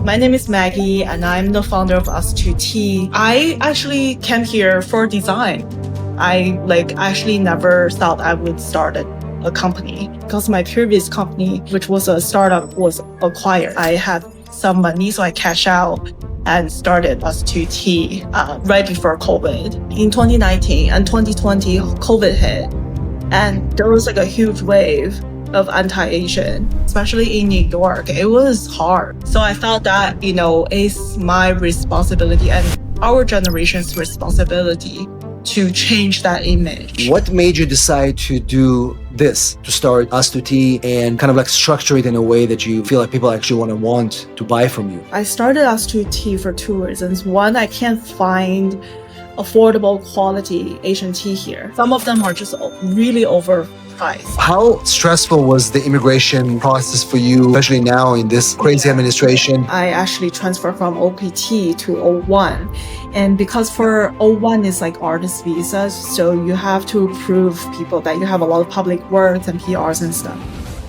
My name is Maggie, and I'm the founder of Us2T. I actually came here for design. I actually never thought I would start a company because my previous company, which was a startup, was acquired. I had some money, so I cashed out and started Us2T right before COVID in 2019 and 2020. COVID hit, and there was like a huge wave of anti-Asian, especially in New York. It was hard. So I felt that, it's my responsibility and our generation's responsibility to change that image. What made you decide to do this, to start Us2T and kind of like structure it in a way that you feel like people actually want to buy from you? I started Us2T for two reasons. One, I can't find affordable quality Asian tea here. Some of them are just really overpriced. How stressful was the immigration process for you, especially now in this crazy administration? I actually transferred from OPT to O1. And because for O1 is like artist visas, so you have to prove people that you have a lot of public works and PRs and stuff.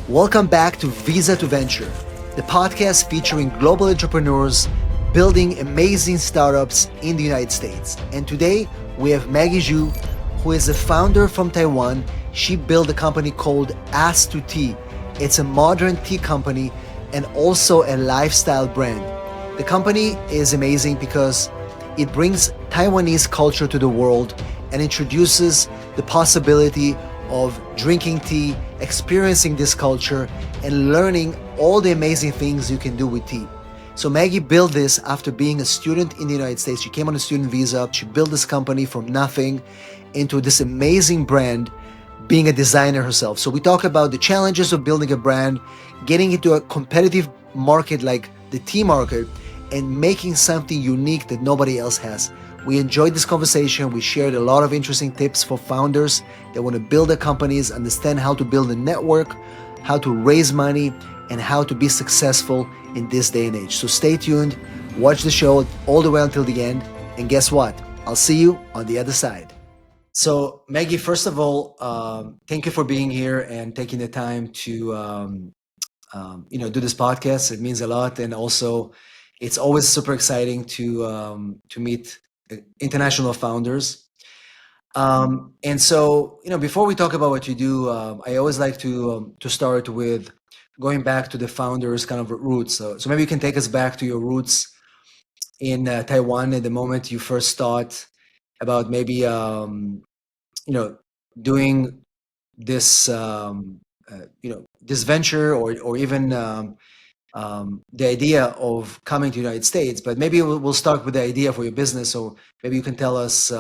Welcome back to Visa to Venture, the podcast featuring global entrepreneurs building amazing startups in the United States. And today we have Maggie Zhu, who is a founder from Taiwan. She built a company called Us2T. It's a modern tea company and also a lifestyle brand. The company is amazing because it brings Taiwanese culture to the world and introduces the possibility of drinking tea, experiencing this culture, and learning all the amazing things you can do with tea. So Maggie built this after being a student in the United States. She came on a student visa. She built this company from nothing into this amazing brand, being a designer herself. So we talk about the challenges of building a brand, getting into a competitive market like the tea market, and making something unique that nobody else has. We enjoyed this conversation. We shared a lot of interesting tips for founders that want to build their companies, understand how to build a network, how to raise money, and how to be successful in this day and age. So stay tuned, watch the show all the way until the end, and guess what? I'll see you on the other side. So Maggie, first of all, thank you for being here and taking the time to do this podcast. It means a lot, and also it's always super exciting to meet international founders. And so, before we talk about what you do, I always like to start with going back to the founders' kind of roots. So maybe you can take us back to your roots in Taiwan at the moment you first thought about maybe doing this this venture, or even the idea of coming to the United States. But maybe we'll start with the idea for your business. So maybe you can tell us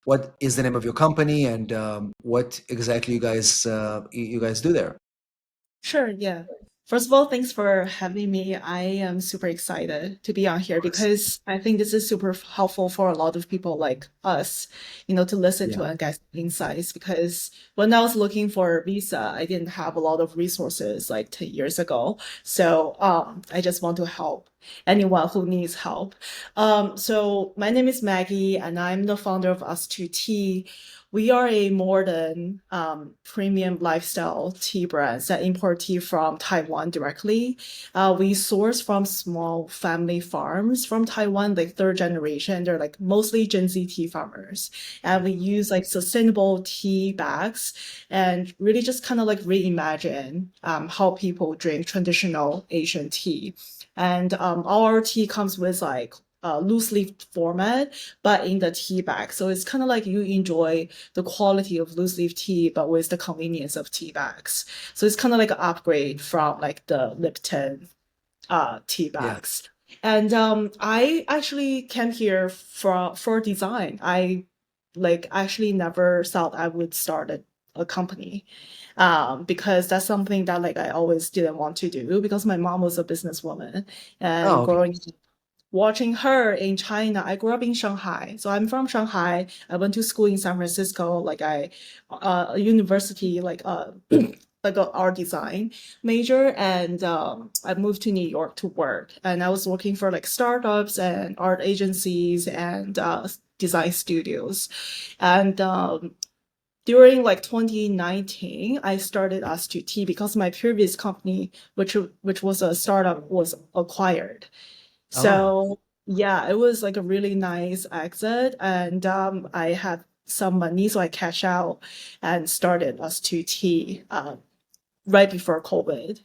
what is the name of your company and what exactly you guys do there. Sure, yeah. First of all, thanks for having me. I am super excited to be on here because I think this is super helpful for a lot of people like us, to listen to and get insights. Because when I was looking for a visa, I didn't have a lot of resources like 10 years ago. So I just want to help anyone who needs help. So my name is Maggie, and I'm the founder of Us2T. We are a modern premium lifestyle tea brand that import tea from Taiwan directly. We source from small family farms from Taiwan, like third generation. They're like mostly Gen Z tea farmers. And we use like sustainable tea bags and really just kind of like reimagine how people drink traditional Asian tea. And our tea comes with like loose leaf format, but in the tea bag. So it's kind of like you enjoy the quality of loose leaf tea, but with the convenience of tea bags. So it's kind of like an upgrade from like the Lipton tea bags. And I actually came here for design. I actually never thought I would start a company because that's something that like I always didn't want to do because my mom was a businesswoman and watching her in China. I grew up in Shanghai. So I'm from Shanghai. I went to school in San Francisco, like a university, like like a art design major. And I moved to New York to work. And I was working for like startups and art agencies and design studios. And during like 2019, I started us2T because my previous company, which was a startup, was acquired. Oh, So yeah, it was like a really nice exit, and I had some money, so I cashed out and started us2T right before COVID.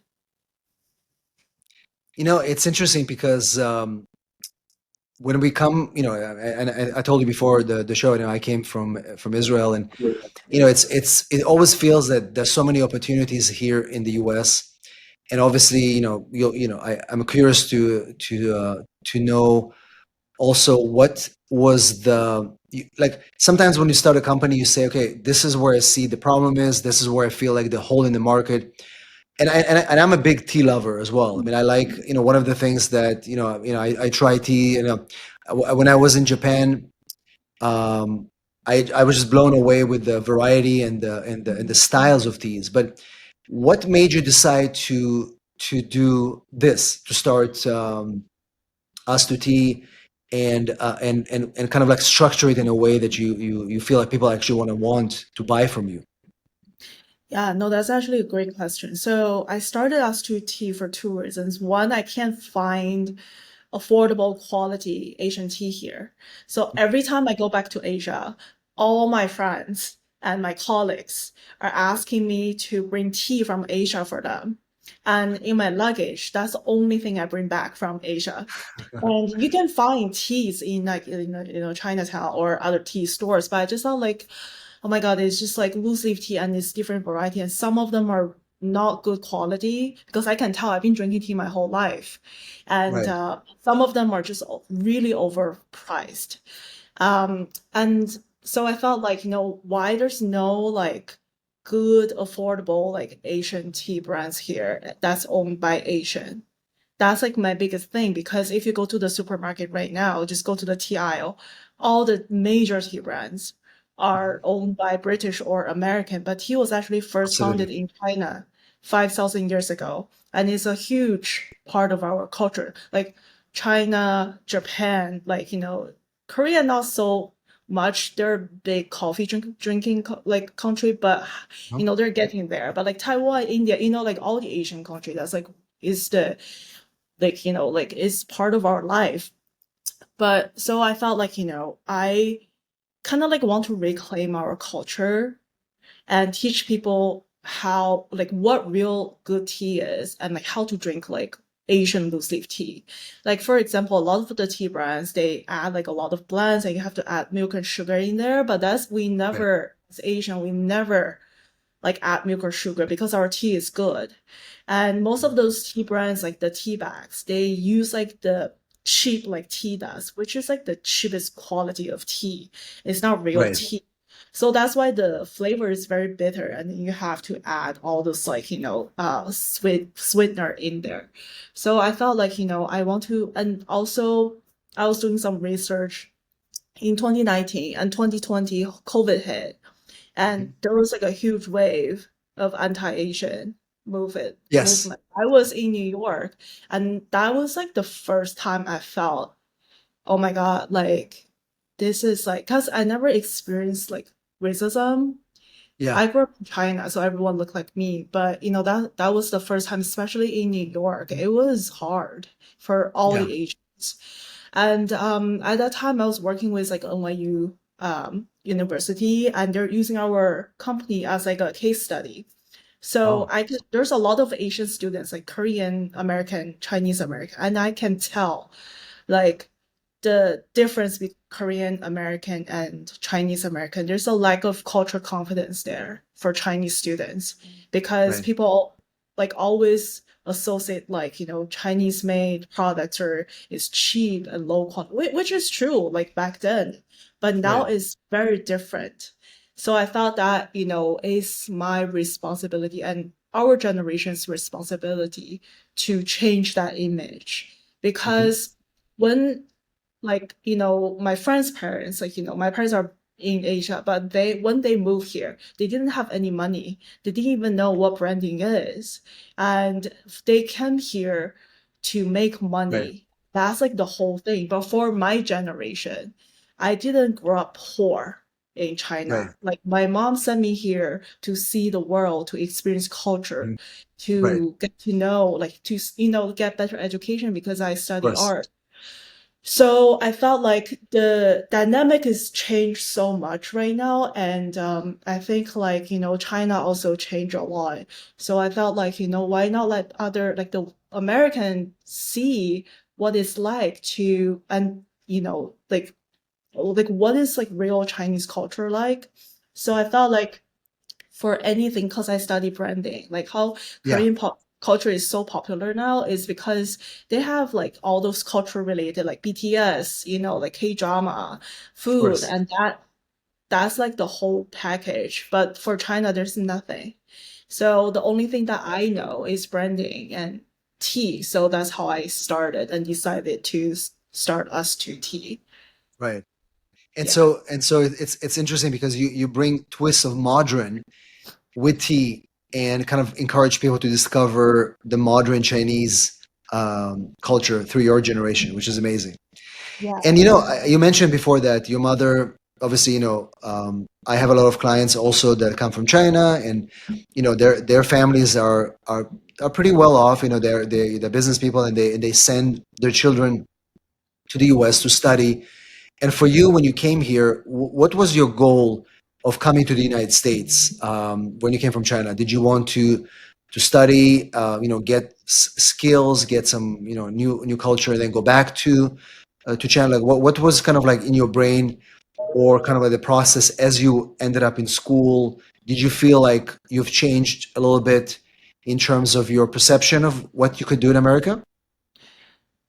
it's interesting because when we come, and I told you before the show, I came from Israel, and it always feels that there's so many opportunities here in the U.S. And obviously, I'm curious to know also what was like sometimes when you start a company, you say, okay, this is where I see the problem is, this is where I feel like the hole in the market. And I'm a big tea lover as well. I mean, I like, one of the things that, I try tea, when I was in Japan, um, I was just blown away with the variety and the styles of teas. But what made you decide to do this, to start us to tea, and kind of like structure it in a way that you feel like people actually want to buy from you? Yeah, no, that's actually a great question. So I started us2T for two reasons. One, I can't find affordable quality Asian tea here. So every time I go back to Asia, all my friends and my colleagues are asking me to bring tea from Asia for them. And in my luggage, that's the only thing I bring back from Asia. And you can find teas in like Chinatown or other tea stores, but I just thought like, oh my God, it's just like loose leaf tea and it's different variety, and some of them are not good quality because I can tell I've been drinking tea my whole life, and Right, some of them are just really overpriced. And so I felt like, why there's no like good, affordable like Asian tea brands here that's owned by Asian. That's like my biggest thing because if you go to the supermarket right now, just go to the tea aisle, all the major tea brands are owned by British or American, but tea was actually first absolutely. founded in China 5,000 years ago. And it's a huge part of our culture. Like China, Japan, like, Korea, not so much. They're a big coffee drinking like country, but Huh? they're getting there. But like Taiwan, India, like all the Asian countries, that's like is the like like is part of our life. But so I felt like I kind of like want to reclaim our culture and teach people how like what real good tea is and like how to drink like Asian loose leaf tea. Like for example, a lot of the tea brands they add like a lot of blends and you have to add milk and sugar in there, but that's we Right, never as Asian we never like add milk or sugar because our tea is good. And most of those tea brands, like the tea bags, they use like the cheap like tea dust, which is like the cheapest quality of tea. It's not real right. tea. So that's why the flavor is very bitter, and you have to add all this like sweetener in there. So I felt like I want to, and also I was doing some research in 2019 and 2020. COVID hit, and Mhm. there was like a huge wave of anti-Asian Yes. movement. I was in New York, and that was like the first time I felt, oh my God, like this is like, because I never experienced like racism. Yeah. I grew up in China, so everyone looked like me, but that was the first time, especially in New York. It was hard for all Yeah. the Asians. And at that time, I was working with like NYU university, and they're using our company as like a case study. So Oh, there's a lot of Asian students, like Korean American, Chinese American, and I can tell like the difference between Korean American and Chinese American. There's a lack of cultural confidence there for Chinese students because right, people like always associate like, Chinese made products or is cheap and low quality, which is true like back then, but now right. it's very different. So I thought that, is my responsibility and our generation's responsibility to change that image Hmm. because when like my friends' parents, like my parents are in Asia, but they when they moved here they didn't have any money, they didn't even know what branding is, and they came here to make Right. money. That's like the whole thing. But for my generation, I didn't grow up poor in Right. China. Like my mom sent me here to see the world, to experience culture, Mhm. Right. to get to know, like to, get better education because I Of study course. art. So I felt like the dynamic has changed so much right now. And I think like, China also changed a lot. So I felt like, why not let other, like the American see what it's like to, and, like what is like real Chinese culture like? So I felt like for anything, because I study branding, like how Yeah. Korean pop culture is so popular now is because they have like all those culture related like BTS, like K-drama, Of food, course. and that's like the whole package. But for China, there's nothing. So the only thing that I know is branding and tea. So that's how I started and decided to start us to tea. Right. And Yeah. so it's interesting because you bring twists of modern with tea and kind of encourage people to discover the modern Chinese culture through your generation, which is amazing. Yeah. And you mentioned before that your mother, obviously, I have a lot of clients also that come from China, and their families are pretty well off. They're business people, and they send their children to the U.S. to study. And for you, when you came here, what was your goal of coming to the United States when you came from China? Did you want to study, get skills, get some new culture, and then go back to China? Like what was kind of like in your brain, or kind of like the process as you ended up in school? Did you feel like you've changed a little bit in terms of your perception of what you could do in America?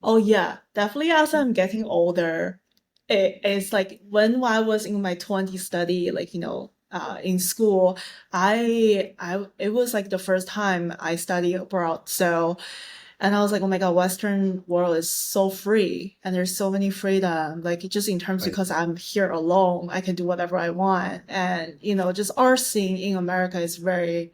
Oh yeah, definitely as I'm getting older, it's like when I was in my 20s study, like, in school, it was like the first time I studied abroad. So, and I was like, oh my God, Western world is so free and there's so many freedom, like just in terms Right, because I'm here alone, I can do whatever I want. And, just our scene in America is very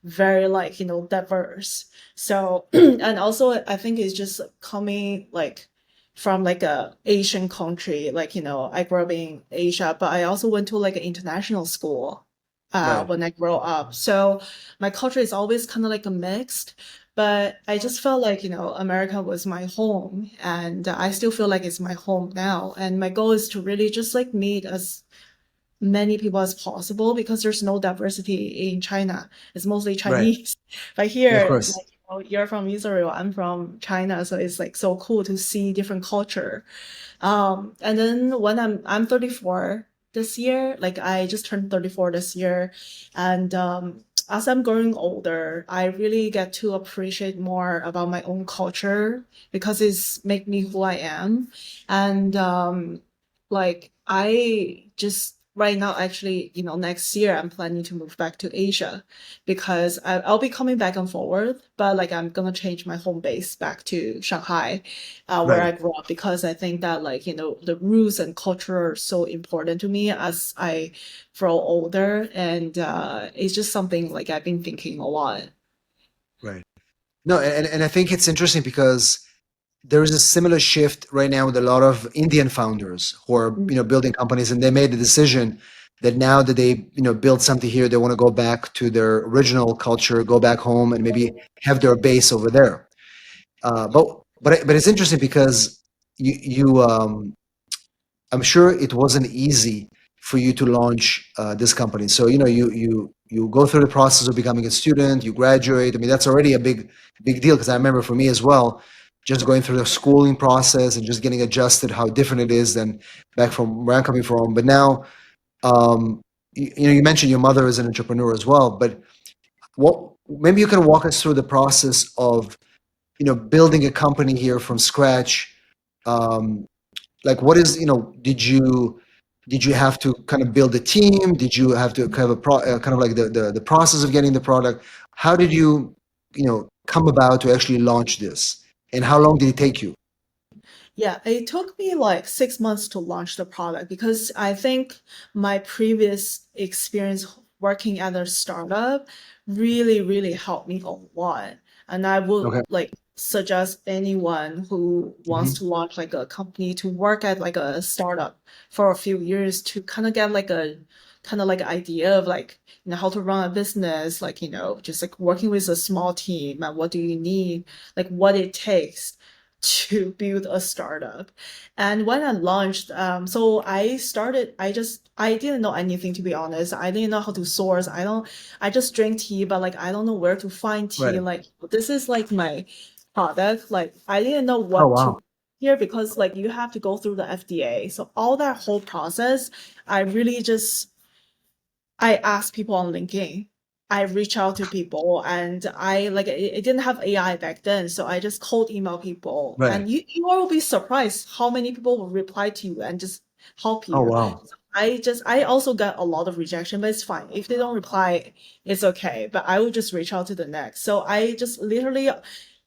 very like diverse. So and also I think it's just coming like from like a Asian country, like I grew up in Asia, but I also went to like an international school right, when I grew up. So my culture is always kind of like a mixed, but I just felt like America was my home, and I still feel like it's my home now, and my goal is to really just like meet as many people as possible because there's no diversity in China. It's mostly right. Chinese. But Yeah, of here, course. like, you're from Israel, I'm from China, so it's like so cool to see different culture. And then when I'm 34 this year, like I just turned 34 this year, and as I'm growing older, I really get to appreciate more about my own culture because it's make me who I am. And like I just right now actually, next year I'm planning to move back to Asia because I'll be coming back and forward, but like I'm gonna change my home base back to Shanghai, where Right. I grew up because I think that like, the roots and culture are so important to me as I grow older. And it's just something like I've been thinking a lot. Right. No, and I think it's interesting because there is a similar shift right now with a lot of Indian founders who are, Mm. building companies, and they made the decision that now that they, build something here, they want to go back to their original culture, go back home, and maybe have their base over there. But it's interesting because you I'm sure it wasn't easy for you to launch this company. So you go through the process of becoming a student, you graduate. I mean, that's already a big deal because I remember for me as well, just going through the schooling process and just getting adjusted how different it is than back from where I'm coming from. But now, you mentioned your mother is an entrepreneur as well. But what maybe you can walk us through the process of building a company here from scratch. Um, like what is did you have to kind of build a team, did you have to have kind of like the process of getting the product, how did you come about to actually launch this, and how long did it take you? Yeah, it took me like 6 months to launch the product because I think my previous experience working at a startup really, really helped me a lot. And I would Okay. like suggest anyone who wants Hmm. to launch like a company to work at like a startup for a few years to kind of get like a kind of like idea of like how to run a business, like just like working with a small team and what do you need, like what it takes to build a startup. And when I launched, so I didn't know anything, to be honest. I didn't know how to source. I just drink tea, but like I don't know where to find tea. Right. Like this is like my product. Like I didn't know Oh, what wow. to here because like you have to go through the FDA. So all that whole process, I really just I ask people on LinkedIn. I reach out to people and I like it didn't have AI back then. So I just cold email people Right. and you will be surprised how many people will reply to you and just help Oh, you. wow. I also got a lot of rejection, but it's fine. If they don't reply, it's okay. But I will just reach out to the next. So I just literally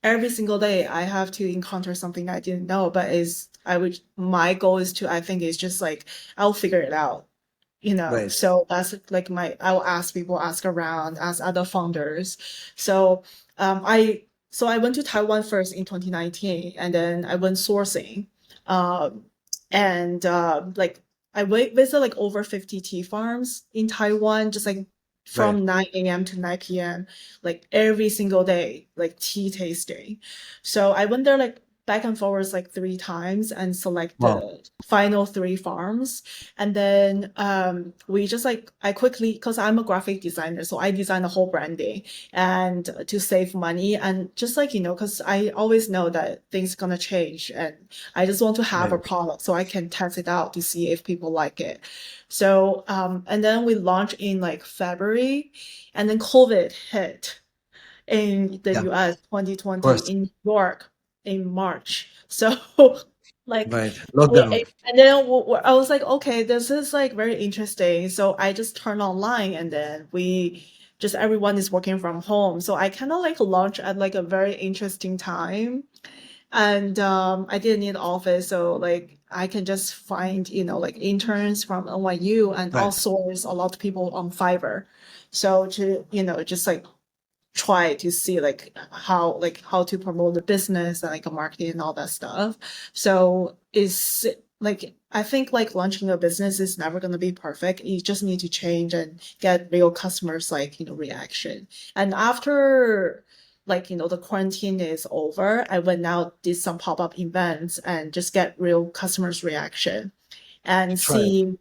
every single day I have to encounter something I didn't know, but is I would my goal is to I think is just like I'll figure it out, Right. so that's like I will ask people, ask around, ask other founders. So I went to Taiwan first in 2019 and then I went sourcing. Um and like I visited like over 50 tea farms in Taiwan, just like Right. from 9 a.m. to 9 p.m. like every single day, like tea tasting. So I went there like back and forwards like 3 times and select Wow. the final 3 farms. And then we just like I quickly, because I'm a graphic designer, so I design the whole branding and to save money and just like because I always know that things gonna change and I just want to have a Right. product so I can test it out to see if people like it. So and then we launched in like February, and then COVID hit in the Yeah. Of US 2020 course. in New York in March. So like Right. Lockdown. and then I was like, okay, this is like very interesting. So I just turned online and then we just everyone is working from home. So I kind of like launch at like a very interesting time. And I didn't need office, so like I can just find, like interns from NYU and Right. outsource a lot of people on Fiverr. So to, just like try to see like how to promote the business and like marketing and all that stuff. So it's like I think like launching a business is never going to be perfect. You just need to change and get real customers like reaction. And after like the quarantine is over, I went out did some pop-up events and just get real customers reaction and Right. see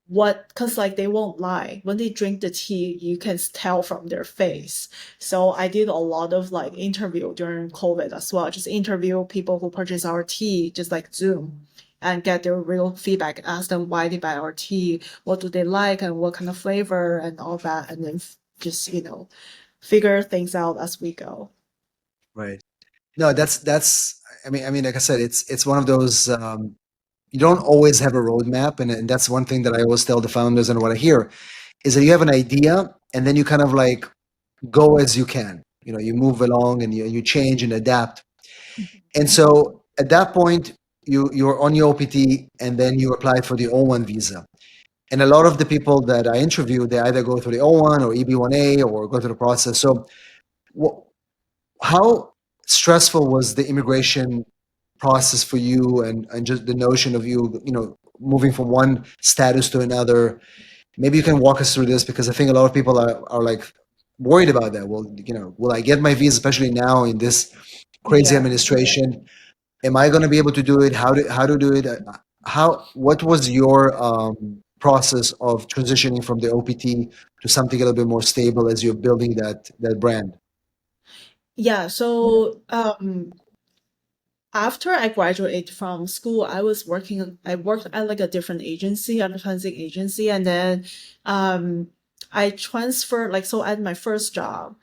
what, because like they won't lie when they drink the tea, you can tell from their face. So I did a lot of like interview during COVID as well, just interview people who purchase our tea, just like Zoom, and get their real feedback, ask them why they buy our tea, what do they like and what kind of flavor and all that, and then just figure things out as we go. Right. No, that's. I mean, like I said, it's one of those. You don't always have a roadmap, and that's one thing that I always tell the founders and what I hear is that you have an idea, and then you kind of like go as you can. You move along and you change and adapt. And so at that point, you're on your OPT, and then you apply for the O1 visa. And a lot of the people that I interview, they either go through the O1 or EB1A or go through the process. So, how stressful was the immigration process for you, and just the notion of you moving from one status to another? Maybe you can walk us through this because I think a lot of people are like worried about that. Well, will I get my visa, especially now in this crazy Yeah. administration? Am I going to be able to do it? How to do it? What was your process of transitioning from the OPT to something a little bit more stable as you're building that brand? Yeah. So after I graduated from school, I worked at like a different agency, advertising agency, and then I transferred like so at my first job,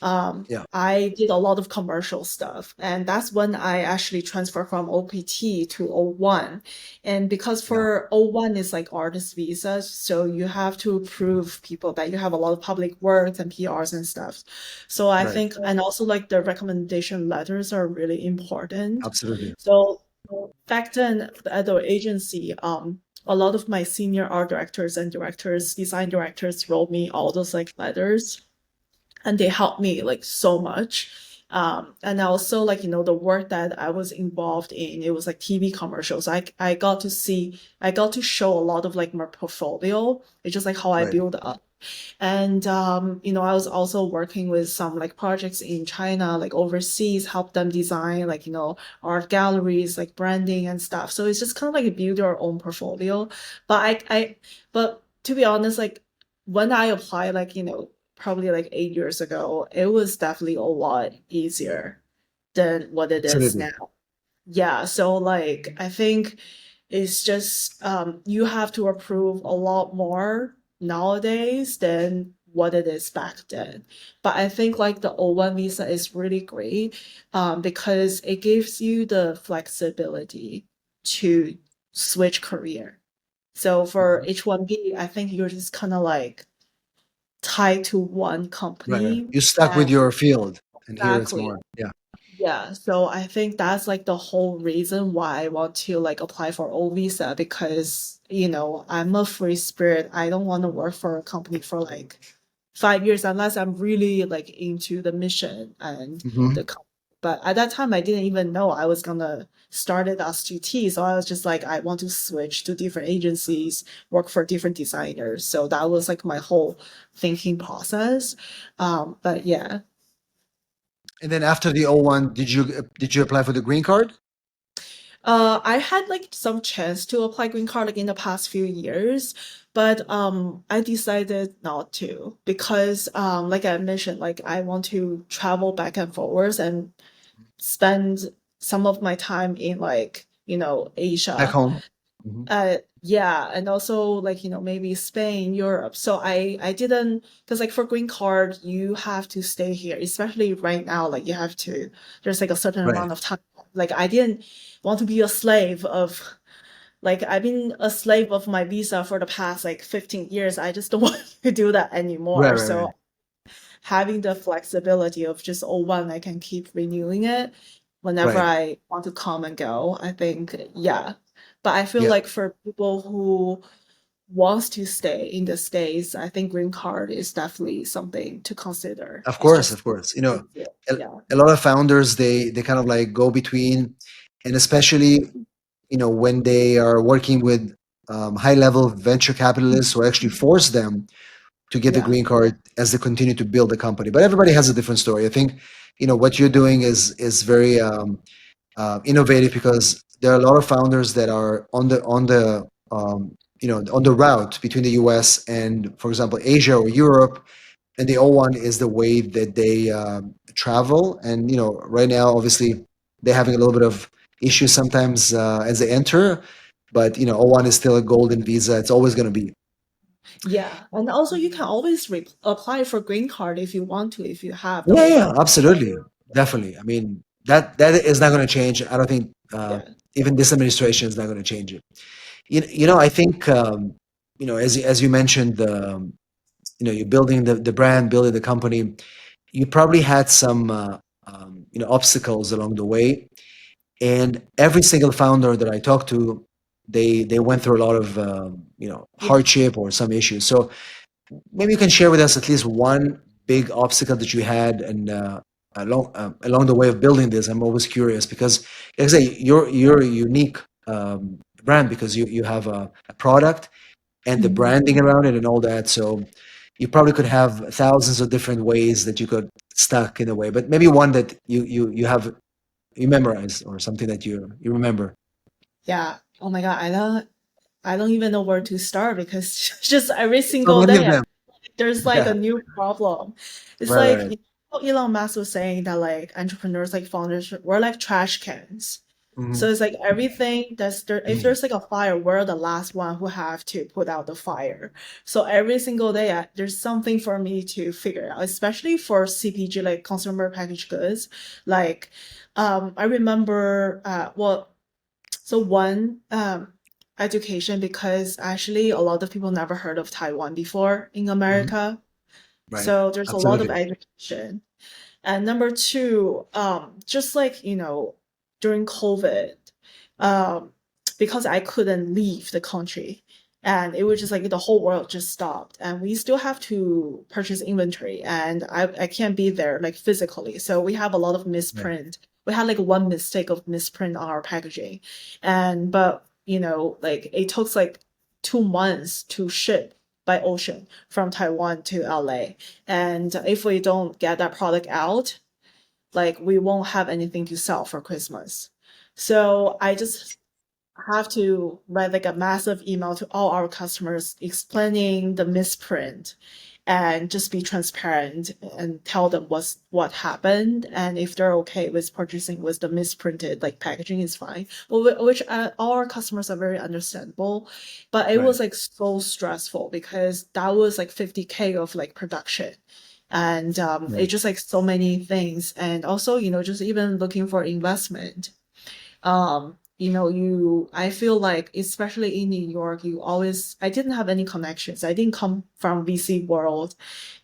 Yeah. I did a lot of commercial stuff, and that's when I actually transferred from OPT to O1. And because Yeah. for O1 is like artist visas, so you have to prove people that you have a lot of public work and PRs and stuff. So I Right. think, and also like the recommendation letters are really important. Absolutely. So back then at the agency, a lot of my senior art directors and directors, design directors wrote me all those like letters and they helped me like so much. And also like, the work that I was involved in, it was like TV commercials. I got to see, I got to show a lot of like my portfolio. It's just like how I Right. build up. And I was also working with some like projects in China, like overseas, help them design like, art galleries, like branding and stuff. So it's just kind of like build your own portfolio. But but to be honest, like when I applied, like, probably like 8 years ago, it was definitely a lot easier than what it is Absolutely. now. Yeah, so like I think it's just you have to approve a lot more nowadays than what it is back then. But I think like the O1 visa is really great because it gives you the flexibility to switch career. So for Mhm. H1B, I think you're just kind of like tied to one Right, right. company. You're stuck with And your field, and here it's exactly. more. Yeah. Yeah, so I think that's like the whole reason why I want to like apply for O visa because, I'm a free spirit. I don't want to work for a company for like 5 years unless I'm really like into the mission and Hmm. the company. But at that time, I didn't even know I was gonna start it as 2T. So I was just like, I want to switch to different agencies, work for different designers. So that was like my whole thinking process. But yeah. And then after the O1, did you apply for the green card? I had like some chance to apply green card like in the past few years, but I decided not to because like I mentioned, like I want to travel back and forwards and spend some of my time in like, Back Asia. home? Hmm. Yeah, and also like, maybe Spain, Europe. So I didn't because like for green card, you have to stay here, especially right now, like you have to, there's like a certain Right. amount of time. Like I didn't want to be a slave of like I've been a slave of my visa for the past like 15 years. I just don't want to do that Right, anymore. right, right. So having the flexibility of just oh one, I can keep renewing it whenever Right. I want to come and go. I think yeah. But I feel Yeah. like for people who wants to stay in the States, I think green card is definitely something to consider. Of It's course, of just course. easier. A, Yeah. a lot of founders they kind of like go between, and especially when they are working with high level venture capitalists who actually force them to get the Yeah. green card as they continue to build the company. But everybody has a different story. I think what you're doing is very innovative because there are a lot of founders that are on the route between the U.S. and, for example, Asia or Europe, and the O1 is the way that they travel. And right now, obviously, they're having a little bit of issues sometimes as they enter, but O1 is still a golden visa. It's always going to be. Yeah. And also you can always apply for green card if you want to, if you have the Yeah, yeah, O1. absolutely, definitely. I mean, that is not going to change. I don't think Yeah. even this administration is not going to change it. I think as you mentioned, you're building the brand, building the company. You probably had some obstacles along the way, and every single founder that I talked to, they went through a lot of Yeah. hardship or some issues. So maybe you can share with us at least one big obstacle that you had, and along the way of building this. I'm always curious because, like I say, you're a unique brand because you have a product and the Mhm. branding around it and all that. So you probably could have thousands of different ways that you could stuck in a way, but maybe one that you memorize or something that you remember. Yeah. Oh my God. I don't even know where to start because just every So single many of day them. there's like Yeah. a new problem. It's Right. like Right. Elon Musk was saying that like entrepreneurs, like founders, we're like trash cans. So Mhm. it's like everything that's there. If Mhm. there's like a fire, we're the last one who have to put out the fire. So every single day, there's something for me to figure out, especially for CPG, like consumer packaged goods. Like, I remember, so one, education because actually a lot of people never heard of Taiwan before in Mhm. America. Right. So there's a lot of Absolutely. education. And number two, just like, during COVID, um, because I couldn't leave the country and it was just like the whole world just stopped, and we still have to purchase inventory, and I can't be there like physically, so we have a lot of Right. misprint. We had like one mistake of misprint on our packaging, and but like it took like 2 months to ship by ocean from Taiwan to LA, and if we don't get that product out, like we won't have anything to sell for Christmas. So I just have to write like a massive email to all our customers explaining the misprint, and just be transparent and tell them what happened, and if they're okay with purchasing with the misprinted like packaging is fine. Well, which all our customers are very understandable, but it Right. was like so stressful because that was like 50K of like production, and Right. it's just like so many things, and also just even looking for investment. I feel like, especially in New York, I didn't have any connections. I didn't come from VC world.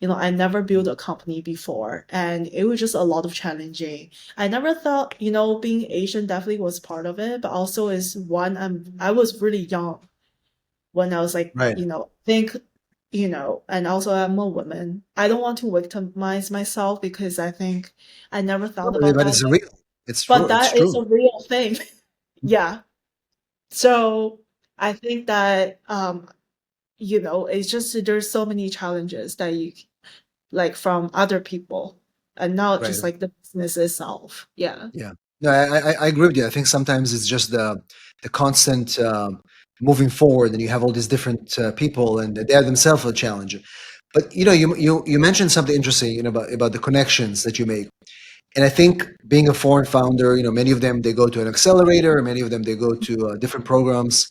I never built a company before, and it was just a lot of challenging. I never thought, being Asian definitely was part of it, but also is one, I was really young when I was like, Right. think, and also I'm a woman. I don't want to victimize myself because I think I never No, thought but about but that, it's real. It's but true. It's that is true. a real thing. Yeah. So I think that it's just there's so many challenges that you like from other people, and not Right. just like the business itself. Yeah. Yeah. No, I agree with you. I think sometimes it's just the constant moving forward, and you have all these different people, and they're themselves a challenge. But you mentioned something interesting, about the connections that you make. And I think being a foreign founder, many of them they go to an accelerator, many of them they go to different programs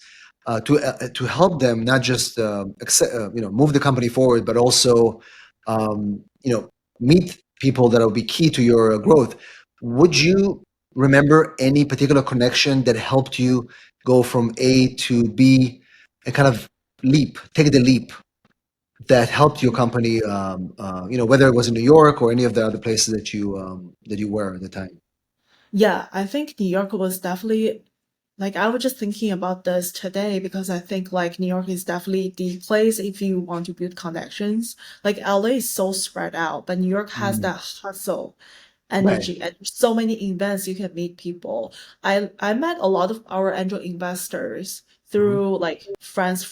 to help them not just move the company forward, but also meet people that will be key to your growth. Would you remember any particular connection that helped you go from A to B and kind of take the leap that helped your company, whether it was in New York or any of the other places that you were at the time? Yeah, I think New York was definitely like I was just thinking about this today because I think like New York is definitely the place if you want to build connections. Like LA is so spread out, but New York has Mm. that hustle Right. energy and so many events you can meet people. I met a lot of our angel investors Mhm. through like friends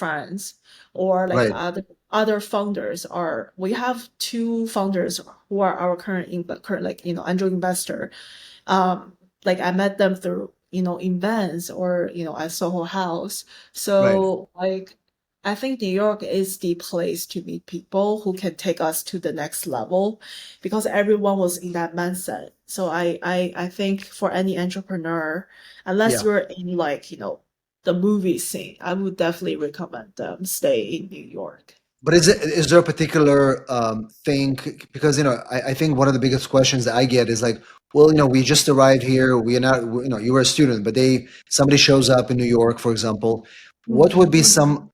or like Right. other founders. Or we have two founders who are our current like angel investor. Like I met them through events or at Soho House. Right. So like I think New York is the place to meet people who can take us to the next level, because everyone was in that mindset. So I think for any entrepreneur, unless Yeah. you're in like the movie scene, I would definitely recommend them stay in New York. But is there a particular thing? Because I think one of the biggest questions that I get is like, well, we just arrived here. We are not, you were a student, but somebody shows up in New York, for example. What would be some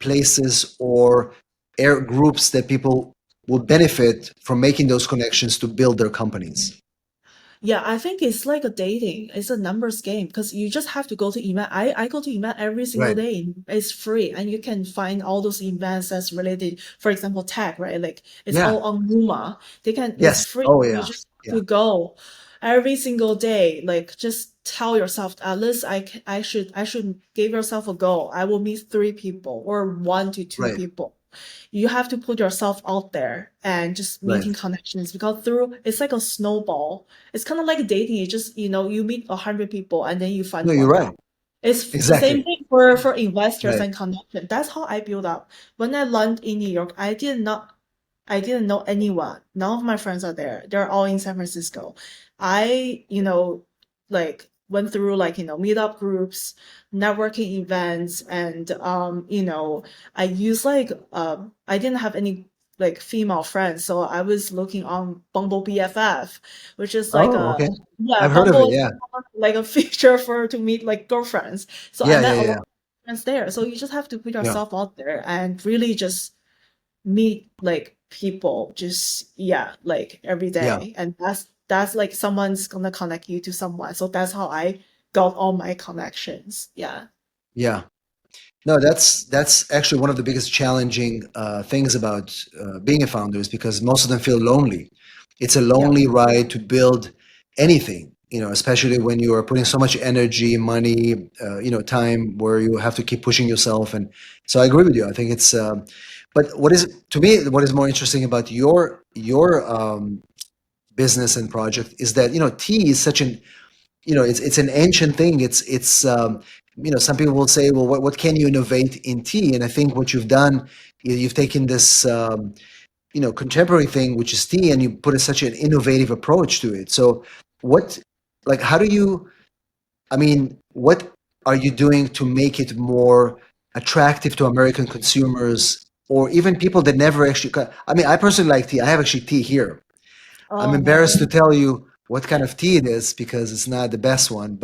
places or air groups that people would benefit from making those connections to build their companies? Yeah, I think it's like a dating. It's a numbers game because you just have to go to event. I go to event every single Right. day. It's free, and you can find all those events that's related. For example, tech, right? Like it's Yeah. all on Numa. It's Yes. free. Oh You yeah. just have Yeah. to go every single day. Like just tell yourself at least I should give yourself a goal. I will meet 3 people or 1 to 2 Right. people. You have to put yourself out there and just Right. meeting connections, because through it's like a snowball. It's kind of like dating. You just you meet 100 people and then you No, find you're one right. guy. It's the same Exactly. thing for investors Right. and connection. That's how I build up. When I landed in New York, I didn't know anyone. None of my friends are there. They're all in San Francisco. I, like went through like, meetup groups, networking events, and I use like I didn't have any like female friends, so I was looking on Bumble BFF, which is like Oh, a okay. yeah, I've heard of it. Bumble is Yeah. like a feature for to meet like girlfriends. So I Yeah. Yeah. met a Yeah. lot of friends there. So you just have to put Yeah. yourself out there and really just meet like people, just yeah, like every Yeah. day, and that's like someone's gonna connect you to someone. So that's how I got all my connections. Yeah. Yeah. No, that's actually one of the biggest challenging things about being a founder is because most of them feel lonely. It's a Yeah. lonely ride to build anything, especially when you are putting so much energy, money, time where you have to keep pushing yourself. And so I agree with you. I think it's, but what is to me, what is more interesting about your business and project is that tea is such an it's an ancient thing. It's some people will say, well, what can you innovate in tea? And I think what you've done, you've taken this contemporary thing, which is tea, and you put such an innovative approach to it. So what, like, how do you, I mean, what are you doing to make it more attractive to American consumers or even people that never actually, I mean, I personally like tea. I have actually tea here. I'm Oh, embarrassed nice. to tell you what kind of tea it is because it's not the best one.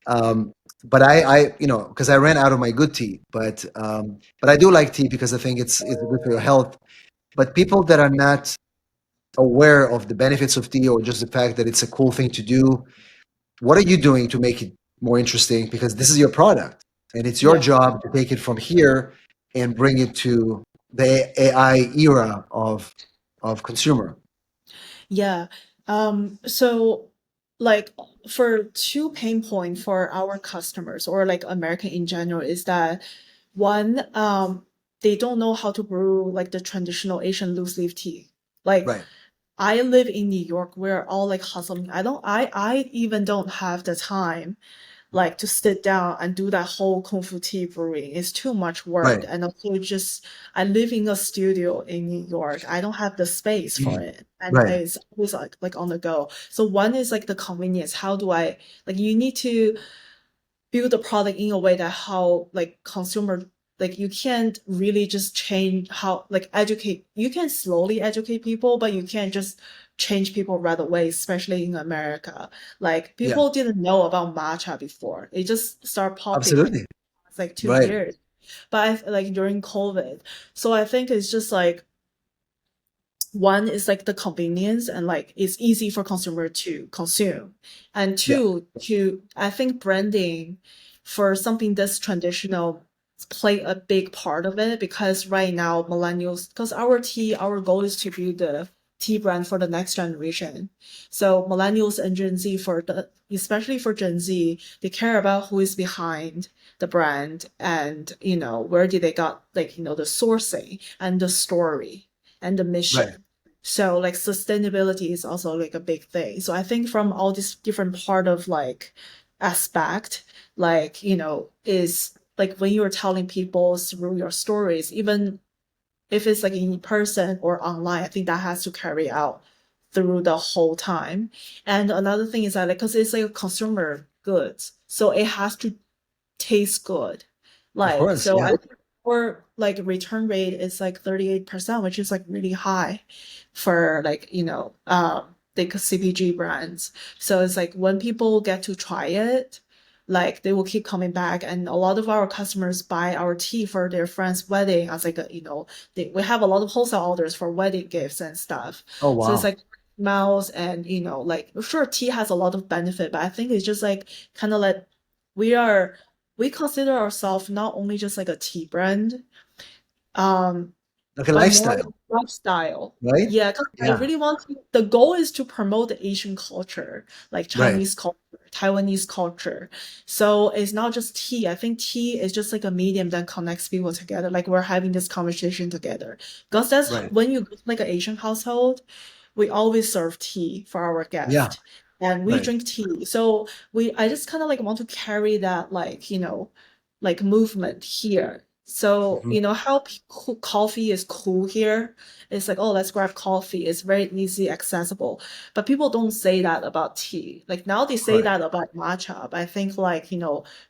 Um, but because I ran out of my good tea. But I do like tea because I think it's good for your health. But people that are not aware of the benefits of tea or just the fact that it's a cool thing to do, what are you doing to make it more interesting? Because this is your product, and it's your Yeah. job to take it from here and bring it to the AI era of consumer. Yeah. So like for two pain point for our customers or like American in general is that one, they don't know how to brew like the traditional Asian loose leaf tea. Like Right. I live in New York, we're all like hustling. I even don't have the time like to sit down and do that whole kung fu tea brewing. It's too much work. Right. And also just I live in a studio in New York. I don't have the space for Mhm. it. And Right. it's always like on the go. So one is like the convenience. How do I like you need to build the product in a way that how like consumer like you can't really just change how like educate you can slowly educate people but you can't just change people right away, especially in America. Like Yeah. people didn't know about matcha before, it just started popping like Absolutely. it's like two Right. years but like during COVID. So I think it's just like one is like the convenience and like it's easy for consumer to consume, and Yeah. two to I think branding for something that's traditional play a big part of it because right now millennials, because our goal is to build the tea brand for the next generation. So millennials and Gen Z, for the especially for Gen Z, they care about who is behind the brand and where did they got like the sourcing and the story and the Right. mission. So like sustainability is also like a big thing. So I think from all these different part of like aspect, like, is like when you're telling people through your stories, even if it's like in person or online, I think that has to carry out through the whole time. And another thing is that like, cause it's like a consumer goods, so it has to taste good. Of Like, course. so Yeah. I think our like return rate is like 38%, which is like really high for like, the CPG brands. So it's like when people get to try it, like they will keep coming back. And a lot of our customers buy our tea for their friends' wedding as like we have a lot of wholesale orders for wedding gifts and stuff. Oh, So it's wow. like smells and like sure tea has a lot of benefit, but I think it's just like kind of like we are we consider ourselves not only just like a tea brand, um, Like a but more like lifestyle, lifestyle. right? Yeah, because I Yeah. really want to. The goal is to promote the Asian culture, like Right. Chinese culture, Taiwanese culture. So it's not just tea. I think tea is just like a medium that connects people together. Like we're having this conversation together. Because that's Right. when you go to like an Asian household, we always serve tea for our Yeah. guest. And we Right. drink tea. So I just kind of like want to carry that like, like movement here. So, Mhm. how coffee is cool here. It's like, oh, let's grab coffee. It's very easy, accessible. But people don't say that about tea. Like now they say Correct. that about matcha. But I think like,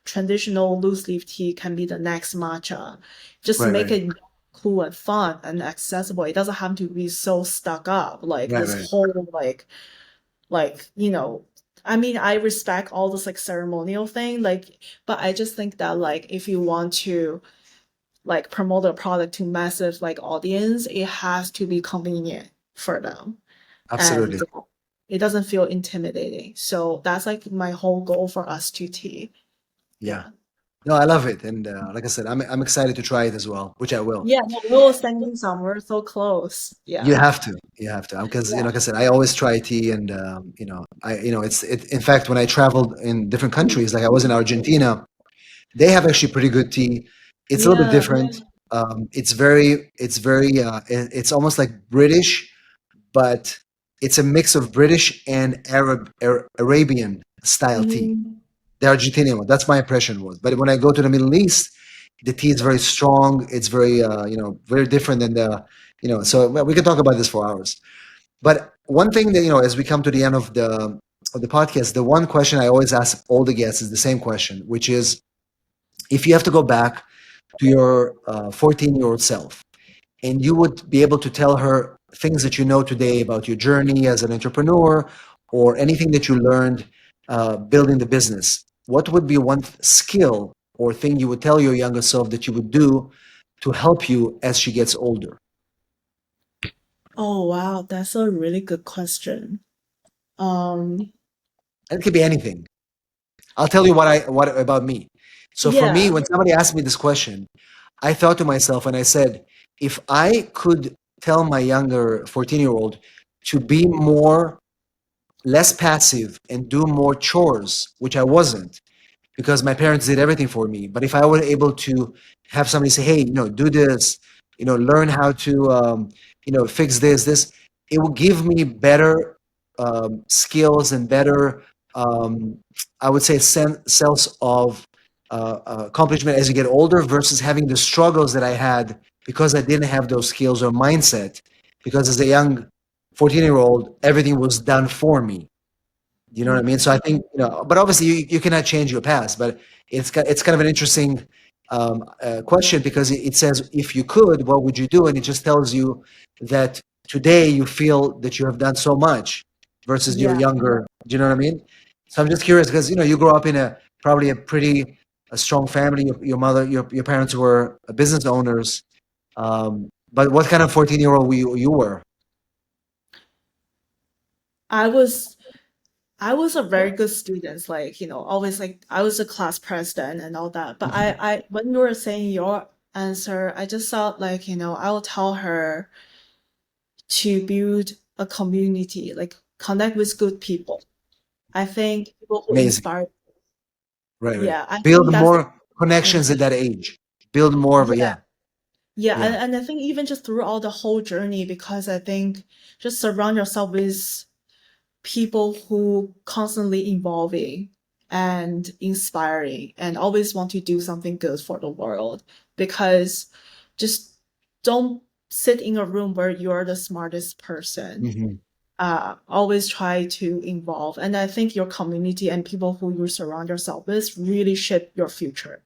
traditional loose leaf tea can be the next matcha. Just Right. make Right. it cool and fun and accessible. It doesn't have to be so stuck up. Like Right. this Right. whole like, I mean, I respect all this like ceremonial thing, like, but I just think that like if you want to like promote a product to massive like audience, it has to be convenient for them. And Absolutely. it doesn't feel intimidating. So that's like my whole goal for us to T. Yeah. Yeah. No, I love it, and like I said, I'm excited to try it as well, which I will. Yeah, no, we'll send you some. We're so close. You Yeah. have to, you have to, because Yeah. like I said, I always try tea, and In fact, when I traveled in different countries, like I was in Argentina, they have actually pretty good tea. It's a little bit Yeah. different. It's almost like British, but it's a mix of British and Arabian style tea. Hmm. The Argentinian one. That's my impression was. But when I go to the Middle East, the tea is very strong. It's very, very different than the, So well, we could talk about this for hours. But one thing that as we come to the end of the podcast, the one question I always ask all the guests is the same question, which is, if you have to go back to your 14-year-old self, and you would be able to tell her things that you know today about your journey as an entrepreneur or anything that you learned building the business, what would be one skill or thing you would tell your younger self that you would do to help you as she gets older? Oh, wow. That's a really good question. Um, And it could be anything. I'll tell you what about me. So for me, yeah. when somebody asked me this question, I thought to myself and I said, if I could tell my younger 14-year-old to be less passive and do more chores, which I wasn't, because my parents did everything for me. But if I were able to have somebody say, "Hey, do this," learn how to, fix this, it will give me better skills and better, um, I would say, sense of accomplishment as you get older versus having the struggles that I had because I didn't have those skills or mindset. Because as a young 14-year-old, everything was done for me. You know what I mean? So I think, but obviously you cannot change your past, but it's kind of an interesting question because it says, if you could, what would you do? And it just tells you that today you feel that you have done so much versus your Yeah. younger. Do you know what I mean? So I'm just curious because, you grew up in probably a strong family. Your mother, your parents were business owners. But what kind of 14-year-old you were? I was I was a very good student, like, always like I was a class president and all that. But I when you were saying your answer, I just thought like, I will tell her to build a community, like connect with good people. I think people who Amazing. inspire. Right, right. Yeah, I Build think that's the more connections at thing. that age. Build more of a, Yeah, yeah, yeah, yeah. and I think even just throughout the whole journey, because I think just surround yourself with people who constantly evolving and inspiring and always want to do something good for the world, because just don't sit in a room where you're the smartest person. Hmm. Always try to involve, and I think your community and people who you surround yourself with really shape your future.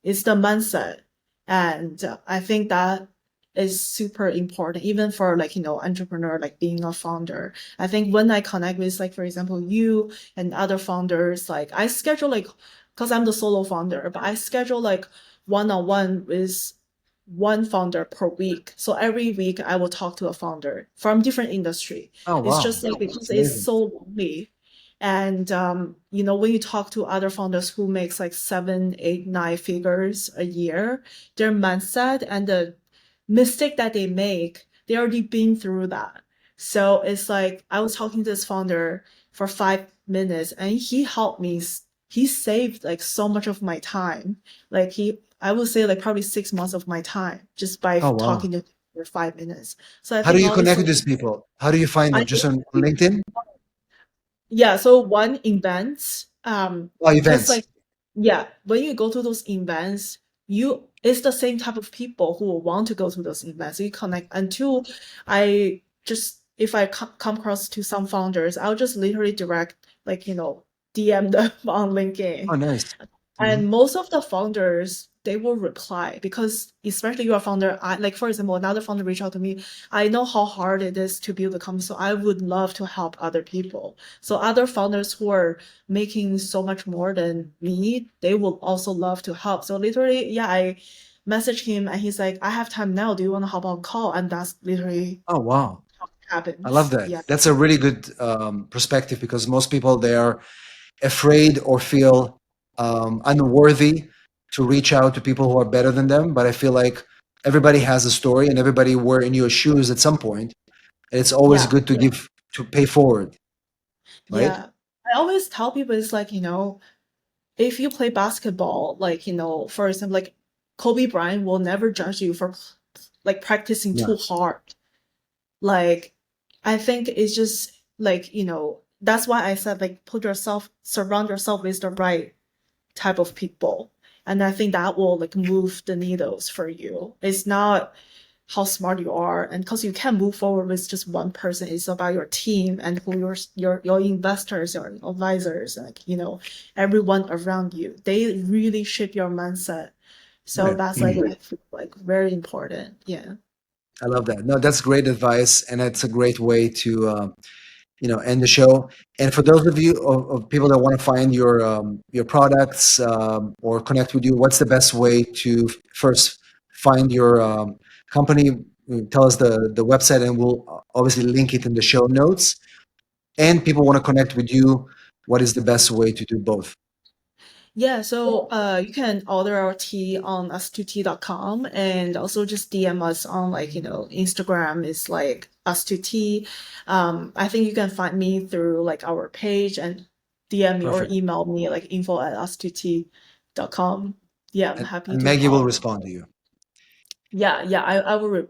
It's the mindset. And I think that is super important, even for like, entrepreneur, like being a founder. I think when I connect with, like, for example, you and other founders, like I schedule like, because I'm the solo founder, but I schedule like one-on-one with one founder per week. So every week I will talk to a founder from different industry. Oh, It's wow. just like because That's it's amazing. so lonely. And when you talk to other founders who makes like 7, 8, 9 figures a year, their mindset and the mistake that they make, they already been through that. So it's like I was talking to this founder for 5 minutes, and he helped me. He saved like so much of my time. Like I would say like probably 6 months of my time just by Oh, wow. talking to him for 5 minutes. So I How do think you always connect with like these people? How do you find I them? Just on LinkedIn? Yeah, so one event, Oh, because events. like, yeah, when you go to those events, it's the same type of people who will want to go to those events. You connect. Until I just, if I come across to some founders, I'll just literally direct, like, DM them on Oh, LinkedIn. nice. Hmm. And most of the founders, they will reply, because especially your founder, like for example, another founder reached out to me. I know how hard it is to build a company, so I would love to help other people. So other founders who are making so much more than me, they will also love to help. So literally, yeah, I messaged him and he's like, I have time now. Do you want to hop on call? And that's literally Oh, wow. how it I love happens. that. Yeah. That's a really good perspective because most people, they are afraid or feel unworthy to reach out to people who are better than them, but I feel like everybody has a story and everybody were in your shoes at some point. And it's always Yeah, good to give to pay forward, right? yeah. I always tell people it's like, if you play basketball, like, for example, like Kobe Bryant will never judge you for like practicing Yeah, too hard. Like, I think it's just like, that's why I said like surround yourself with the right type of people. And I think that will like move the needles for you. It's not how smart you are, and because you can't move forward with just one person. It's about your team and who your investors, your advisors, like everyone around you. They really shape your mindset. So right. that's like I feel like very important. Yeah. I love that. No, that's great advice, and it's a great way to end the show. And for those of you of people that want to find your products or connect with you, what's the best way to first find your company? Tell us the website, and we'll obviously link it in the show notes. And people want to connect with you. What is the best way to do both? Yeah, so you can order our tea on us2tea.com and also just DM us on like, Instagram is like us2tea. I think you can find me through like our page and DM me or Perfect. email me like info@us2tea.com. Yeah, I'm happy And to Maggie will help. respond to you. Yeah, yeah, I will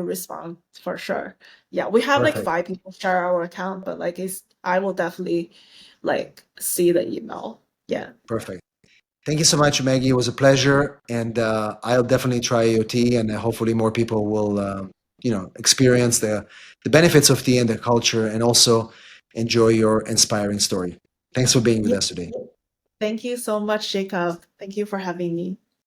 respond for sure. Yeah, we have like Perfect. 5 people share our account, but like I will definitely like see the email. Yeah. Perfect. Thank you so much, Maggie. It was a pleasure, and I'll definitely try your tea, and hopefully more people will, experience the benefits of tea and the culture, and also enjoy your inspiring story. Thanks for being with Yeah. us today. Thank you so much, Jacob. Thank you for having me.